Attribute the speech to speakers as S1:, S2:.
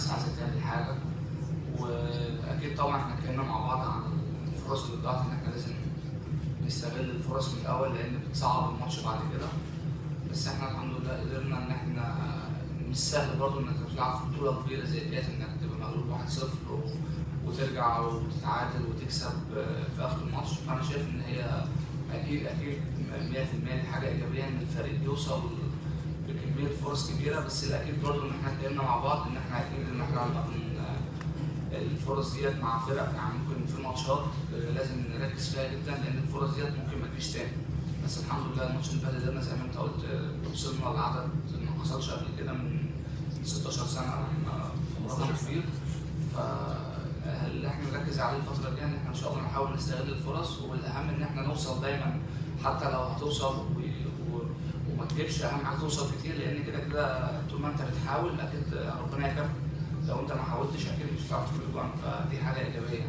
S1: الناس عايزه تعمل حاجه. واكيد طبعا احنا اتكلمنا مع بعض عن الفرص اللي ضاعت، ان احنا لازم نستغل الفرص من الاول لان بتصعب الماتش بعد كده. بس احنا الحمد لله قدرنا ان احنا مش سهل برضه انك تلعب في بطوله كبيره زي ديت، انك تبقى مغلوب 1-0 وترجع وتتعادل وتكسب في اخر الماتش. فانا شايف ان هي اكيد 100% دي حاجه ايجابيه ان الفريق يوصل بكميه فرص كبيره. بس الاكيد برضه ان احنا اتكلمنا مع بعض ان احنا اكيد ان احنا الفرص ديت مع فرق، يعني ممكن في ماتشات لازم نركز فيها جدا لان الفرص ديت ممكن ما تجيش تاني. بس الحمد لله الماتش اللي فات ده زي ما انت قلت وصلنا لعدد ما حصلش قبل كده من 16 سنه، رقم كبير. فاللي احنا نركز عليه الفتره الجايه ان احنا ان شاء الله نحاول نستغل الفرص، والاهم ان احنا نوصل دايما حتى لو هتوصل وما تجيبش. اهم حاجه توصل كتير لان كده كده طول ما انت بتحاول اكيد ربنا يكافئك. لو انت ما حاولتش اكيد مش هتعرف تجيب جوان، فدي حاجه ايجابيه.